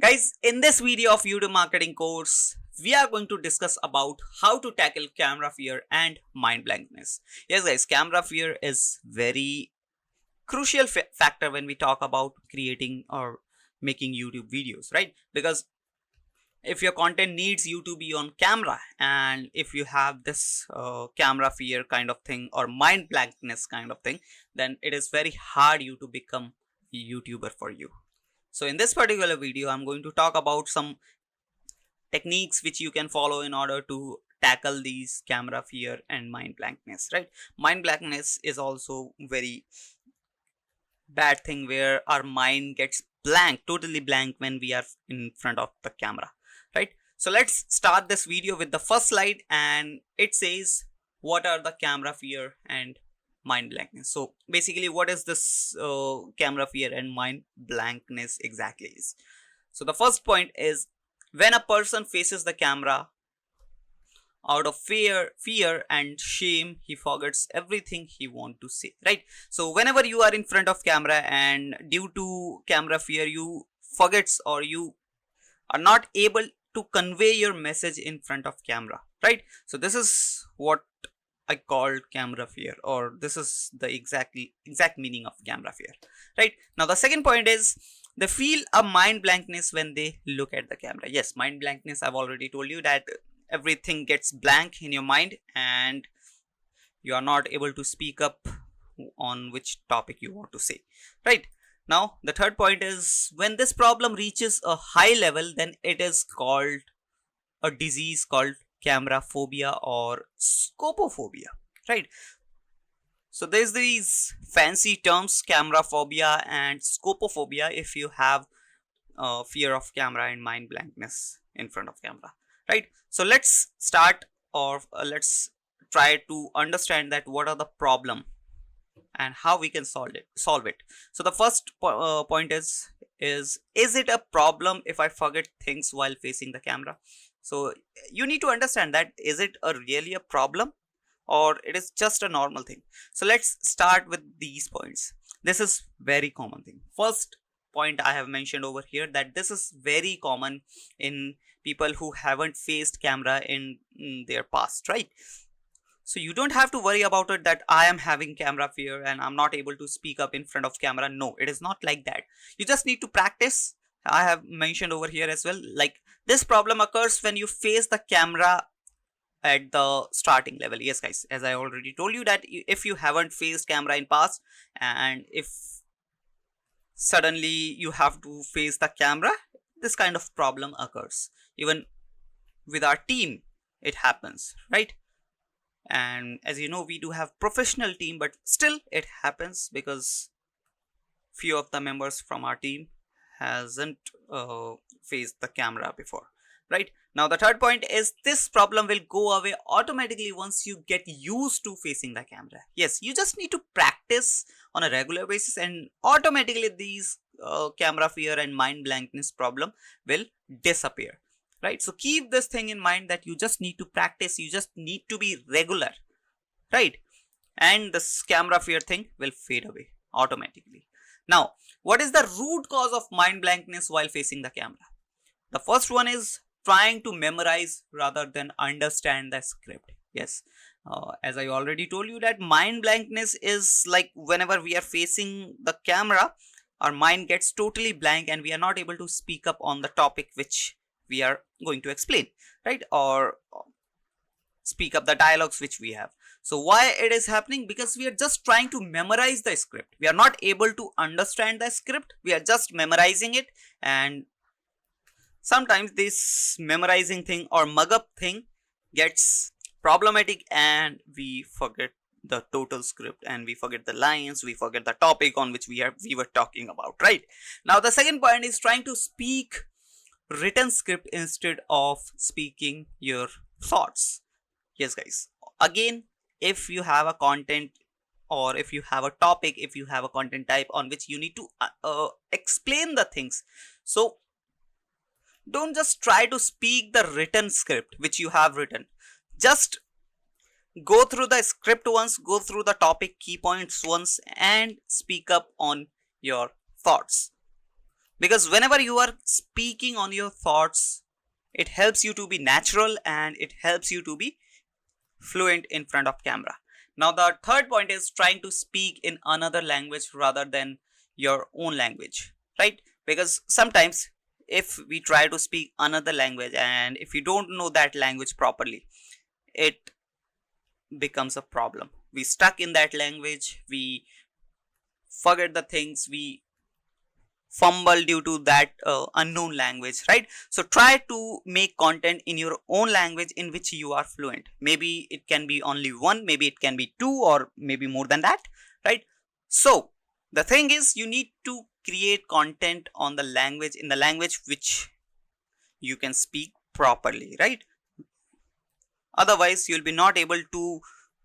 Guys, in this video of YouTube marketing course, we are going to discuss about how to tackle camera fear and mind blankness. Yes guys, camera fear is very crucial factor when we talk about creating or making YouTube videos, right? Because if your content needs you to be on camera, and if you have this camera fear kind of thing or mind blankness kind of thing, then it is very hard you to become a YouTuber for you. So in this particular video, I'm going to talk about some techniques which you can follow in order to tackle these camera fear and mind blankness, right? Mind blankness is also very bad thing where our mind gets blank, totally blank when we are in front of the camera, right? So let's start this video with the first slide, and it says what are the camera fear and mind blankness. So basically, what is this camera fear and mind blankness exactly is? So the first point is when a person faces the camera out of fear and shame, he forgets everything he want to say, right? So whenever you are in front of camera and due to camera fear, you forgets or you are not able to convey your message in front of camera, right? So this is what I called camera fear, or this is the exact meaning of camera fear, right? Now the second point is they feel a mind blankness when they look at the camera. Yes, mind blankness, I've already told you that everything gets blank in your mind and you are not able to speak up on which topic you want to say, right? Now the third point is when this problem reaches a high level, then it is called a disease called camera phobia or scopophobia, right? So there's these fancy terms, camera phobia and scopophobia, if you have fear of camera and mind blankness in front of camera, right? So let's start, or let's try to understand that what are the problem and how we can solve it. So the first point is it a problem if I forget things while facing the camera? So you need to understand that is it really a problem or it is just a normal thing. So let's start with these points. This is very common thing. First point I have mentioned over here, that this is very common in people who haven't faced camera in their past, right? So you don't have to worry about it that I am having camera fear and I'm not able to speak up in front of camera. No, it is not like that. You just need to practice. I have mentioned over here as well, like this problem occurs when you face the camera at the starting level. Yes guys, as I already told you that if you haven't faced camera in past and if suddenly you have to face the camera, this kind of problem occurs. Even with our team it happens, right? And as you know, we do have professional team, but still it happens because few of the members from our team hasn't faced the camera before, right? Now the third point is this problem will go away automatically once you get used to facing the camera. Yes, you just need to practice on a regular basis and automatically these camera fear and mind blankness problem will disappear, right? So keep this thing in mind that you just need to practice, you just need to be regular, right? And this camera fear thing will fade away automatically. Now what is the root cause of mind blankness while facing the camera? The first one is trying to memorize rather than understand the script. Yes, as I already told you that mind blankness is like whenever we are facing the camera, our mind gets totally blank and we are not able to speak up on the topic which we are going to explain, right? Or speak up the dialogues which we have. So why it is happening? Because we are just trying to memorize the script. We are not able to understand the script. We are just memorizing it, and sometimes this memorizing thing or mug up thing gets problematic and we forget the total script and we forget the lines, we forget the topic on which we were talking about, right? Now the second point is trying to speak written script instead of speaking your thoughts. Yes guys, again, if you have a content or if you have a topic, if you have a content type on which you need to explain the things, so don't just try to speak the written script which you have written. Just go through the script once, go through the topic key points once and speak up on your thoughts. because whenever you are speaking on your thoughts, it helps you to be natural and it helps you to be fluent in front of camera. Now the third point is trying to speak in another language rather than your own language, right? Because sometimes if we try to speak another language and if you don't know that language properly, it becomes a problem. We stuck in that language, we forget the things, we fumble due to that unknown language, right? So try to make content in your own language in which you are fluent. Maybe it can be only one, maybe it can be two, or maybe more than that, right? So the thing is, you need to create content on the language, in the language which you can speak properly, right? Otherwise you'll be not able to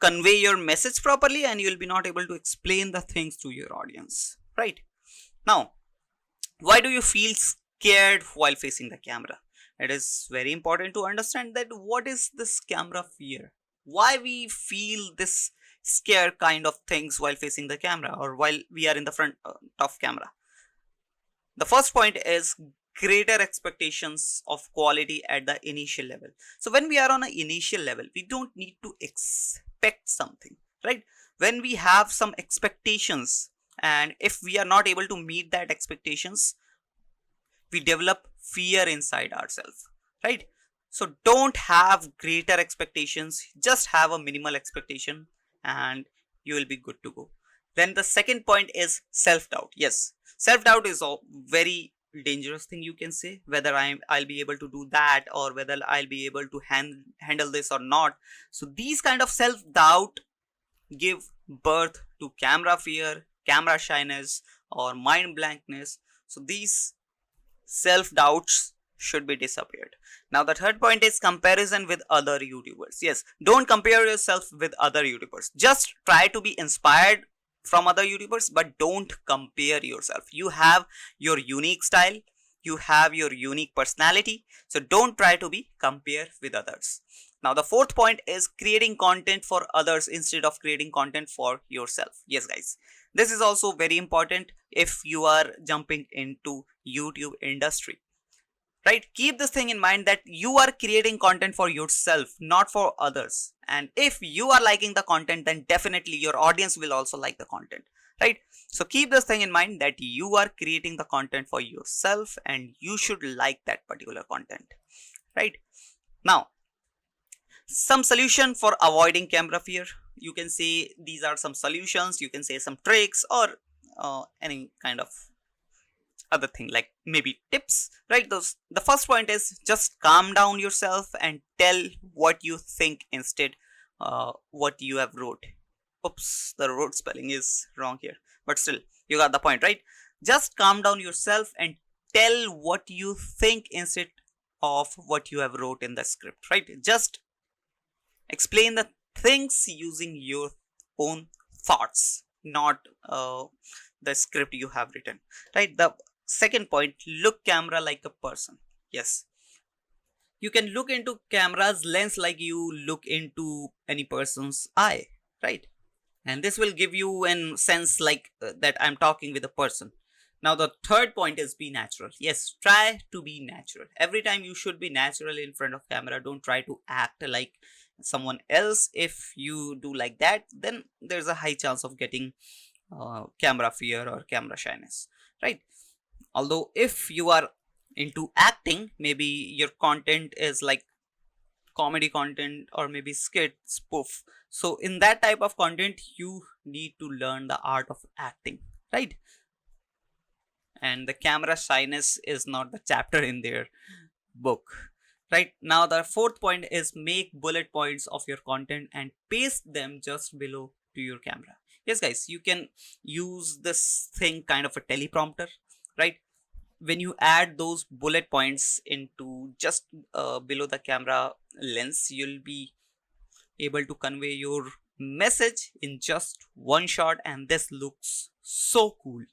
convey your message properly and you'll be not able to explain the things to your audience, right? Now, why do you feel scared while facing the camera? It is very important to understand that what is this camera fear? Why we feel this scare kind of things while facing the camera or while we are in the front of camera. The first point is greater expectations of quality at the initial level. So when we are on an initial level, we don't need to expect something, right? When we have some expectations and if we are not able to meet that expectations, we develop fear inside ourselves, right? So don't have greater expectations, just have a minimal expectation and you will be good to go. Then the second point is self doubt. Yes, self doubt is a very dangerous thing, you can say, whether I'll be able to do that or whether I'll be able to handle this or not. So these kind of self doubt give birth to camera fear, camera shyness, or mind blankness. So these self doubts should be disappeared. Now the third point is comparison with other YouTubers. Yes, don't compare yourself with other YouTubers, just try to be inspired from other YouTubers, but don't compare yourself. You have your unique style, you have your unique personality, so don't try to be compared with others. Now the fourth point is creating content for others instead of creating content for yourself. Yes guys, this is also very important if you are jumping into YouTube industry, right? Keep this thing in mind that you are creating content for yourself, not for others. And if you are liking the content, then definitely your audience will also like the content, right? So keep this thing in mind that you are creating the content for yourself and you should like that particular content, right? Now some solution for avoiding camera fear, you can say these are some solutions, you can say some tricks or any kind of other thing like maybe tips, right? Those, the first point is just calm down yourself and tell what you think instead what you have wrote. Oops, the wrote spelling is wrong here, but still you got the point, right? Just calm down yourself and tell what you think instead of what you have wrote in the script, right? Just explain the things using your own thoughts, not the script you have written, right? The second point, look camera like a person. Yes, you can look into camera's lens like you look into any person's eye, right? And this will give you an sense like that I'm talking with a person. Now the third point is be natural. Yes, try to be natural. Every time you should be natural in front of camera. Don't try to act like someone else. If you do like that, then there's a high chance of getting camera fear or camera shyness, right? Although if you are into acting, maybe your content is like comedy content or maybe skit spoof, so in that type of content you need to learn the art of acting, right? And the camera shyness is not the chapter in their book, right? Now the fourth point is make bullet points of your content and paste them just below to your camera. Yes guys, you can use this thing kind of a teleprompter, right? When you add those bullet points into just below the camera lens, you'll be able to convey your message in just one shot and this looks so cool,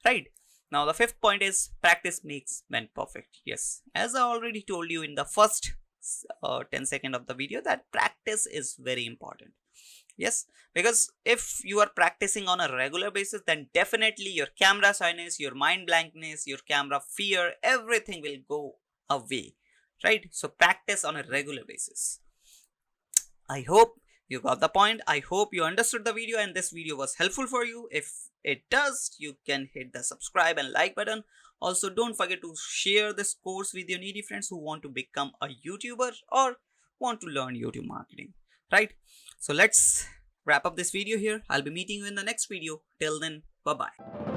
right? Now the fifth point is practice makes man perfect. Yes, as I already told you in the first 10 second of the video, that practice is very important. Yes, because if you are practicing on a regular basis, then definitely your camera shyness, your mind blankness, your camera fear, everything will go away, right? So practice on a regular basis. I hope you got the point. I hope you understood the video and this video was helpful for you. If it does, you can hit the subscribe and like button. Also, don't forget to share this course with your needy friends who want to become a YouTuber or want to learn YouTube marketing, right? So let's wrap up this video here. I'll be meeting you in the next video. Till then, bye bye.